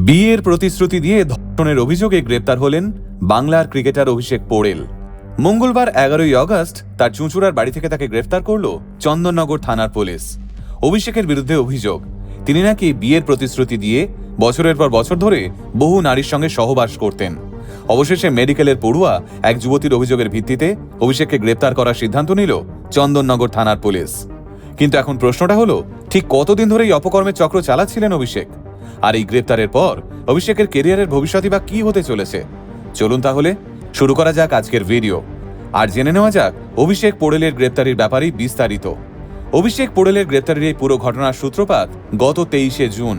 বিয়ের প্রতিশ্রুতি দিয়ে ধর্ষণের অভিযোগে গ্রেপ্তার হলেন বাংলার ক্রিকেটার অভিষেক পোড়েল। মঙ্গলবার 11ই আগস্ট তার চুঁচুড়ার বাড়ি থেকে তাকে গ্রেফতার করল চন্দননগর থানার পুলিশ। অভিষেকের বিরুদ্ধে অভিযোগ, তিনি নাকি বিয়ের প্রতিশ্রুতি দিয়ে বছরের পর বছর ধরে বহু নারীর সঙ্গে সহবাস করতেন। অবশেষে মেডিকেলের পড়ুয়া এক যুবতীর অভিযোগের ভিত্তিতে অভিষেককে গ্রেপ্তার করার সিদ্ধান্ত নিল চন্দননগর থানার পুলিশ। কিন্তু এখন প্রশ্নটা হলো, ঠিক কতদিন ধরে এই অপকর্মের চক্র চালাচ্ছিলেন অভিষেক? আর এই গ্রেপ্তারের পর অভিষেকের কেরিয়ারের ভবিষ্যৎই বা কি হতে চলেছে? চলুন তাহলে শুরু করা যাক আজকের ভিডিও, আর জেনে নেওয়া যাক অভিষেক পোড়েলের গ্রেপ্তারির ব্যাপারেই বিস্তারিত। অভিষেক পোড়েলের গ্রেপ্তারির এই পুরো ঘটনার সূত্রপাত গত 23শে জুন।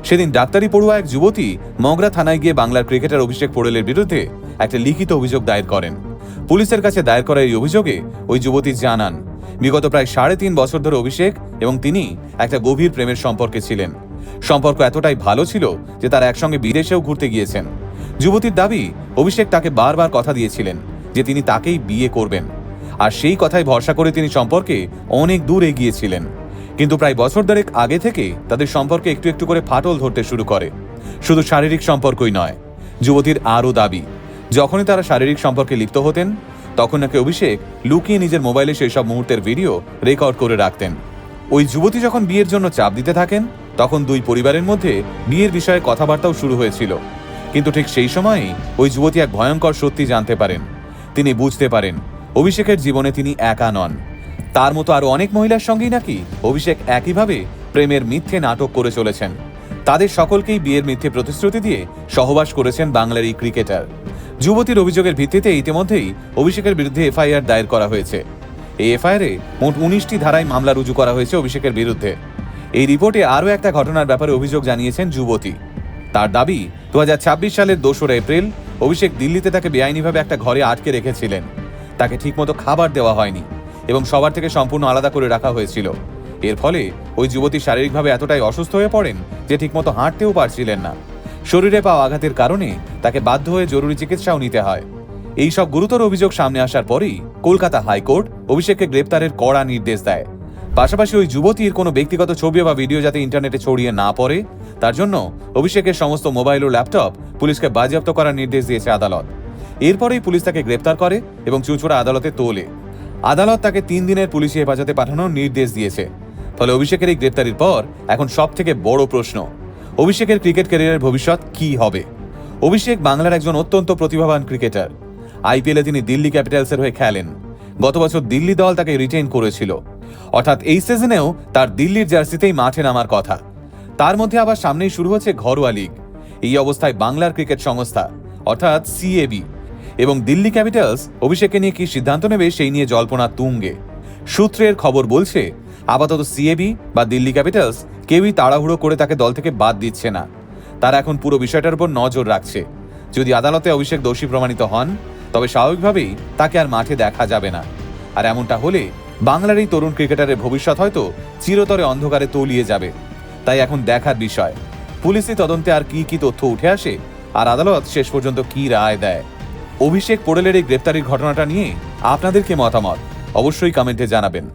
সেদিন ডাক্তারি পড়ুয়া এক যুবতী মগরা থানায় গিয়ে বাংলার ক্রিকেটার অভিষেক পোড়েলের বিরুদ্ধে একটা লিখিত অভিযোগ দায়ের করেন। পুলিশের কাছে দায়ের করা এই অভিযোগে ওই যুবতী জানান, বিগত প্রায় 3.5 বছর ধরে অভিষেক এবং তিনি একটা গভীর প্রেমের সম্পর্কে ছিলেন। সম্পর্ক এতটাই ভালো ছিল যে তারা একসঙ্গে বিদেশেও ঘুরতে গিয়েছেন। যুবতীর দাবি, অভিষেক তাকে বারবার কথা দিয়েছিলেন যে তিনি তাকেই বিয়ে করবেন, আর সেই কথায় ভরসা করে তিনি সম্পর্কে অনেক দূর এগিয়েছিলেন। কিন্তু প্রায় বছর দেড়েক আগে থেকে তাদের সম্পর্কে একটু একটু করে ফাটল ধরতে শুরু করে। শুধু শারীরিক সম্পর্কই নয়, যুবতীর আরও দাবি, যখনই তারা শারীরিক সম্পর্কে লিপ্ত হতেন তখন নাকি অভিষেক লুকিয়ে নিজের মোবাইলে সেই সব মুহূর্তের ভিডিও রেকর্ড করে রাখতেন। ওই যুবতী যখন বিয়ের জন্য চাপ দিতে থাকেন তখন দুই পরিবারের মধ্যে বিয়ের বিষয়ে কথাবার্তাও শুরু হয়েছিল। কিন্তু ঠিক সেই সময়ই ওই যুবতী এক ভয়ঙ্কর সত্যি জানতে পারেন। তিনি বুঝতে পারেন অভিষেকের জীবনে তিনি একা নন, তার মতো আরো অনেক মহিলার সঙ্গেই নাকি অভিষেক একইভাবে প্রেমের মিথ্যে নাটক করে চলেছেন। তাদের সকলকেই বিয়ের মিথ্যে প্রতিশ্রুতি দিয়ে সহবাস করেছেন বাংলার এই ক্রিকেটার। যুবতীর অভিযোগের ভিত্তিতে ইতিমধ্যেই অভিষেকের বিরুদ্ধে এফআইআর দায়ের করা হয়েছে। এই এফআইআরে মোট 19টি ধারায় মামলা রুজু করা হয়েছে অভিষেকের বিরুদ্ধে। এই রিপোর্টে আরও একটা ঘটনার ব্যাপারে অভিযোগ জানিয়েছেন যুবতী। তার দাবি, 2026 সালের 2রা এপ্রিল অভিষেক দিল্লিতে তাকে বেআইনিভাবে একটা ঘরে আটকে রেখেছিলেন। তাকে ঠিকমতো খাবার দেওয়া হয়নি এবং সবার থেকে সম্পূর্ণ আলাদা করে রাখা হয়েছিল। এর ফলে ওই যুবতী শারীরিকভাবে এতটাই অসুস্থ হয়ে পড়েন যে ঠিকমতো হাঁটতেও পারছিলেন না। শরীরে পাওয়া আঘাতের কারণে তাকে বাধ্য হয়ে জরুরি চিকিৎসাও নিতে হয়। এই সব গুরুতর অভিযোগ সামনে আসার পরেই কলকাতা হাইকোর্ট অভিষেককে গ্রেপ্তারের কড়া নির্দেশ দেয়। পাশাপাশি ওই যুবতীর কোনো ব্যক্তিগত ছবি বা ভিডিও যাতে ইন্টারনেটে ছড়িয়ে না পড়ে তার জন্য অভিষেকের সমস্ত মোবাইল ও ল্যাপটপ পুলিশকে বাজেয়াপ্ত করার নির্দেশ দিয়েছে আদালত। এরপরেই পুলিশ তাকে গ্রেপ্তার করে এবং চুঁচুড়া আদালতে তোলে। আদালত তাকে 3 দিনের পুলিশি হেফাজতে পাঠানোর নির্দেশ দিয়েছে। ফলে অভিষেকের এই গ্রেপ্তারির পর এখন সব থেকে বড় প্রশ্ন, অভিষেকের ক্রিকেট ক্যারিয়ারের ভবিষ্যৎ কি হবে? অভিষেক বাংলার একজন অত্যন্ত প্রতিভাবান ক্রিকেটার। আইপিএলে তিনি দিল্লি ক্যাপিটালসের হয়ে খেলেন। গত বছর দিল্লি দল তাকে রিটেইন করেছিল, অর্থাৎ এই সিজনেও তার দিল্লির জার্সিতেই মাঠে নামার কথা। তার মধ্যে আবার সামনেই শুরু হচ্ছে ঘরোয়া লিগ। এই অবস্থায় বাংলার ক্রিকেট সংস্থা অর্থাৎ সিএবি এবং দিল্লি ক্যাপিটালস অভিষেককে নিয়ে কি সিদ্ধান্ত নেবে সেই নিয়ে জল্পনা তুঙ্গে। সূত্রের খবর বলছে, আপাতত সিএবি বা দিল্লি ক্যাপিটালস কেউই তাড়াহুড়ো করে তাকে দল থেকে বাদ দিচ্ছে না। তারা এখন পুরো বিষয়টার উপর নজর রাখছে। যদি আদালতে অভিষেক দোষী প্রমাণিত হন তবে স্বাভাবিকভাবেই তাকে আর মাঠে দেখা যাবে না। আর এমনটা হলে বাংলার এই তরুণ ক্রিকেটারের ভবিষ্যৎ হয়তো চিরতরে অন্ধকারে তলিয়ে যাবে। তাই এখন দেখার বিষয়, পুলিশি তদন্তে আর কি কি তথ্য উঠে আসে আর আদালত শেষ পর্যন্ত কি রায় দেয়। অভিষেক পোড়েলের এই গ্রেপ্তারির ঘটনাটা নিয়ে আপনাদের কি মতামত অবশ্যই কমেন্টে জানাবেন।